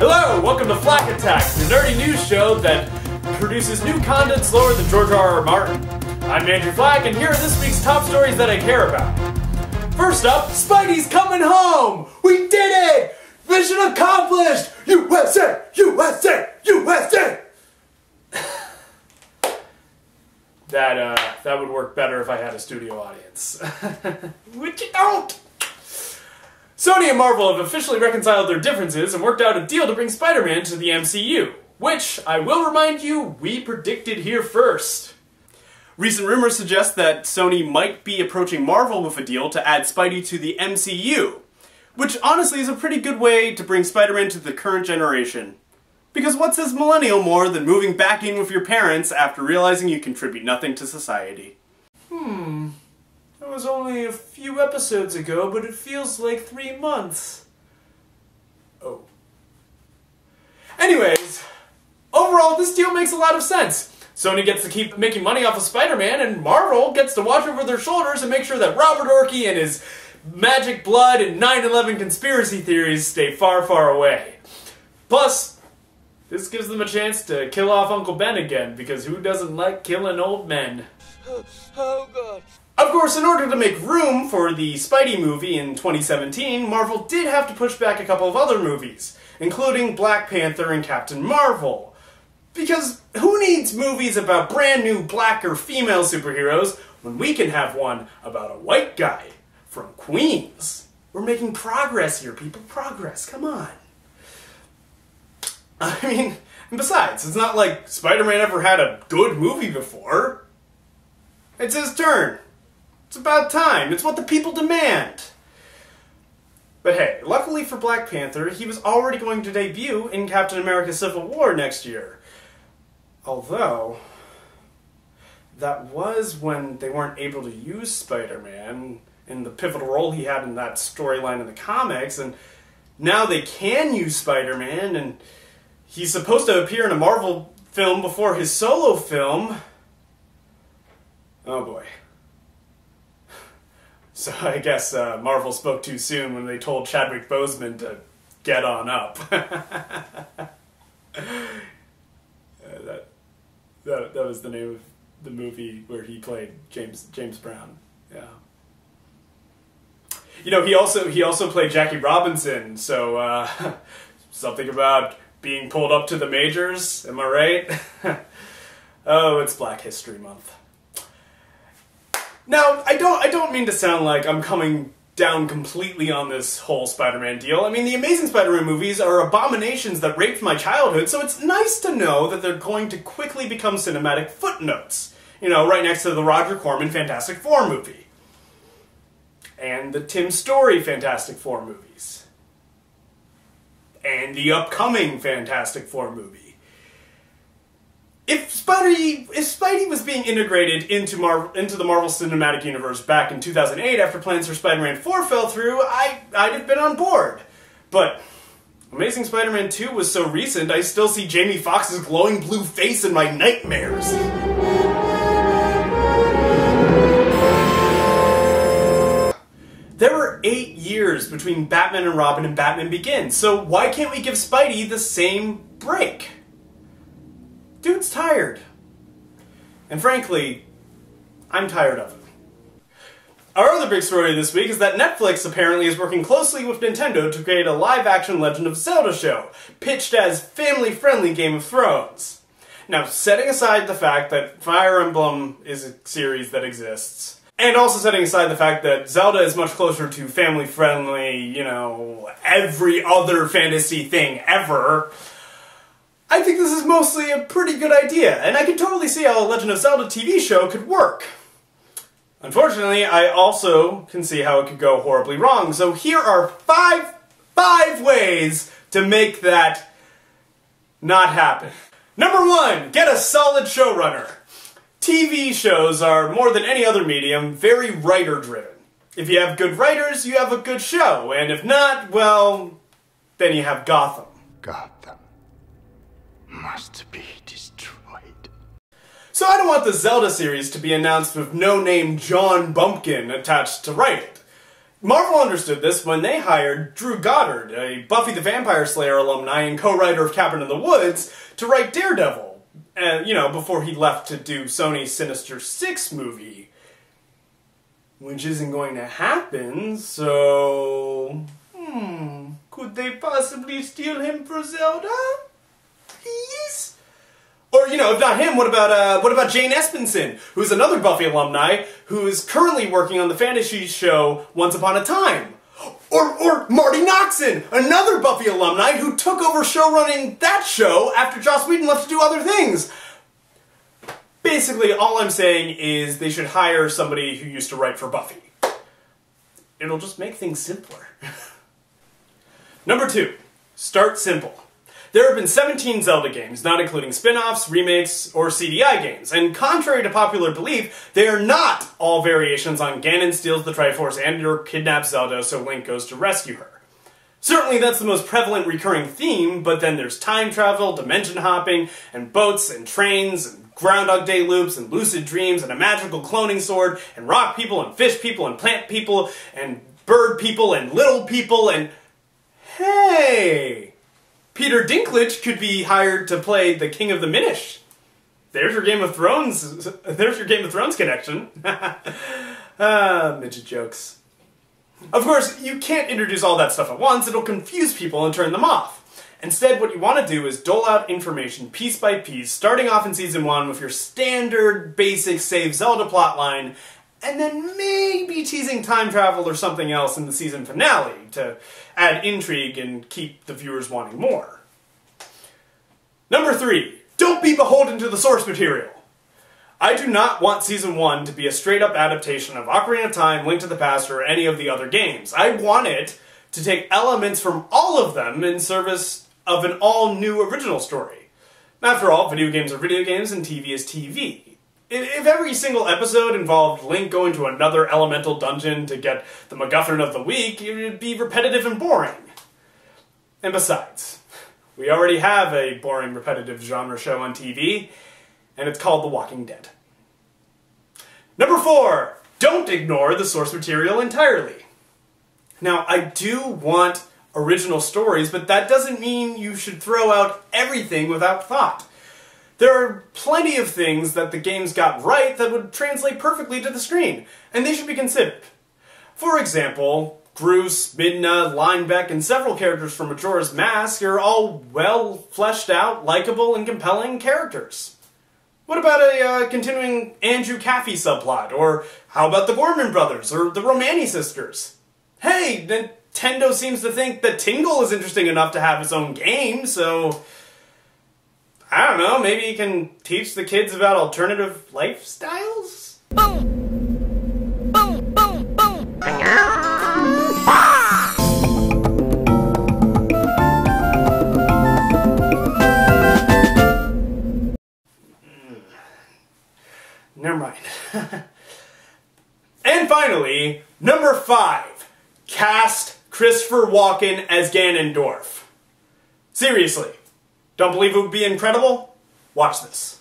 Hello, welcome to Flack Attack, the nerdy news show that produces new content slower than George R.R. Martin. I'm Andrew Flack, and here are this week's top stories that I care about. First up, Spidey's coming home! We did it! Mission accomplished! USA! USA! USA! That would work better if I had a studio audience. Which you don't! Sony and Marvel have officially reconciled their differences and worked out a deal to bring Spider-Man to the MCU, which, I will remind you, we predicted here first. Recent rumors suggest that Sony might be approaching Marvel with a deal to add Spidey to the MCU, which honestly is a pretty good way to bring Spider-Man to the current generation. Because what says millennial more than moving back in with your parents after realizing you contribute nothing to society? That was only a few episodes ago, but it feels like 3 months. Oh. Anyways, overall this deal makes a lot of sense. Sony gets to keep making money off of Spider-Man, and Marvel gets to watch over their shoulders and make sure that Robert Orci and his magic blood and 9/11 conspiracy theories stay far, far away. Plus, this gives them a chance to kill off Uncle Ben again, because who doesn't like killing old men? Oh God. Of course, in order to make room for the Spidey movie in 2017, Marvel did have to push back a couple of other movies, including Black Panther and Captain Marvel. Because who needs movies about brand new black or female superheroes when we can have one about a white guy from Queens? We're making progress here, people. Progress, come on. I mean, and besides, it's not like Spider-Man ever had a good movie before. It's his turn. It's about time. It's what the people demand. But hey, luckily for Black Panther, he was already going to debut in Captain America Civil War next year. Although, that was when they weren't able to use Spider-Man in the pivotal role he had in that storyline in the comics, and now they can use Spider-Man, and he's supposed to appear in a Marvel film before his solo film. Oh boy. So I guess Marvel spoke too soon when they told Chadwick Boseman to get on up. That was the name of the movie where he played James Brown. Yeah. You know, he also played Jackie Robinson, so something about being pulled up to the majors, am I right? Oh, it's Black History Month. Now, I don't mean to sound like I'm coming down completely on this whole Spider-Man deal. I mean, the Amazing Spider-Man movies are abominations that raped my childhood, so it's nice to know that they're going to quickly become cinematic footnotes. You know, right next to the Roger Corman Fantastic Four movie. And the Tim Story Fantastic Four movies. And the upcoming Fantastic Four movie. If Spidey was being integrated into the Marvel Cinematic Universe back in 2008 after plans for Spider-Man 4 fell through, I'd have been on board. But Amazing Spider-Man 2 was so recent, I still see Jamie Foxx's glowing blue face in my nightmares. There were 8 years between Batman and Robin and Batman Begins, so why can't we give Spidey the same break? Dude's tired. And frankly, I'm tired of him. Our other big story this week is that Netflix apparently is working closely with Nintendo to create a live-action Legend of Zelda show, pitched as family-friendly Game of Thrones. Now, setting aside the fact that Fire Emblem is a series that exists, and also setting aside the fact that Zelda is much closer to family-friendly, you know, every other fantasy thing ever, I think this is mostly a pretty good idea, and I can totally see how a Legend of Zelda TV show could work. Unfortunately, I also can see how it could go horribly wrong, so here are five ways to make that not happen. Number 1, get a solid showrunner. TV shows are, more than any other medium, very writer-driven. If you have good writers, you have a good show, and if not, well, then you have Gotham. Gotham must be destroyed. So I don't want the Zelda series to be announced with no-name John Bumpkin attached to write it. Marvel understood this when they hired Drew Goddard, a Buffy the Vampire Slayer alumni and co-writer of Cabin in the Woods, to write Daredevil, before he left to do Sony's Sinister Six movie. Which isn't going to happen, so... could they possibly steal him for Zelda? Please? Or, if not him, what about Jane Espenson, who's another Buffy alumni, who is currently working on the fantasy show Once Upon a Time? Or Marty Noxon, another Buffy alumni who took over showrunning that show after Joss Whedon left to do other things. Basically, all I'm saying is they should hire somebody who used to write for Buffy. It'll just make things simpler. Number 2, start simple. There have been 17 Zelda games, not including spin-offs, remakes, or CDI games, and contrary to popular belief, they are not all variations on Ganon steals the Triforce and or kidnaps Zelda so Link goes to rescue her. Certainly that's the most prevalent recurring theme, but then there's time travel, dimension hopping, and boats, and trains, and Groundhog Day loops, and lucid dreams, and a magical cloning sword, and rock people, and fish people, and plant people, and bird people, and little people, and... Hey! Peter Dinklage could be hired to play the King of the Minish. There's your Game of Thrones connection. Midget jokes. Of course, you can't introduce all that stuff at once, it'll confuse people and turn them off. Instead, what you want to do is dole out information piece by piece, starting off in Season 1 with your standard, basic Save Zelda plotline, and then maybe teasing time travel or something else in the season finale to add intrigue and keep the viewers wanting more. Number 3, don't be beholden to the source material. I do not want Season 1 to be a straight-up adaptation of Ocarina of Time, Link to the Past, or any of the other games. I want it to take elements from all of them in service of an all-new original story. After all, video games are video games and TV is TV. If every single episode involved Link going to another elemental dungeon to get the MacGuffin of the week, it would be repetitive and boring. And besides, we already have a boring, repetitive genre show on TV, and it's called The Walking Dead. Number 4, don't ignore the source material entirely. Now, I do want original stories, but that doesn't mean you should throw out everything without thought. There are plenty of things that the games got right that would translate perfectly to the screen, and they should be considered. For example, Groose, Midna, Linebeck, and several characters from Majora's Mask are all well fleshed out, likable, and compelling characters. What about a continuing Andrew Caffey subplot? Or how about the Gorman brothers, or the Romani sisters? Hey, Nintendo seems to think that Tingle is interesting enough to have its own game, so... I don't know, maybe you can teach the kids about alternative lifestyles? Boom! Boom, boom, boom! Never mind. And finally, number 5. Cast Christopher Walken as Ganondorf. Seriously. Don't believe it would be incredible? Watch this.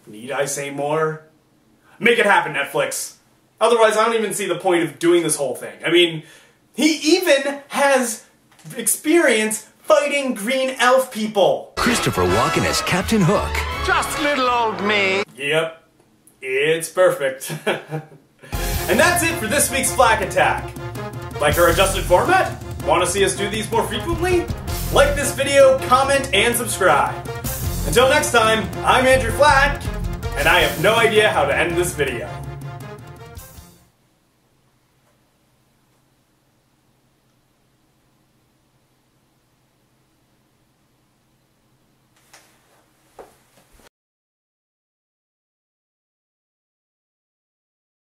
Need I say more? Make it happen, Netflix. Otherwise, I don't even see the point of doing this whole thing. I mean, he even has experience fighting green elf people. Christopher Walken as Captain Hook. Just little old me. Yep. It's perfect. And that's it for this week's Flack Attack. Like our adjusted format? Want to see us do these more frequently? Like this video, comment, and subscribe. Until next time, I'm Andrew Flack, and I have no idea how to end this video.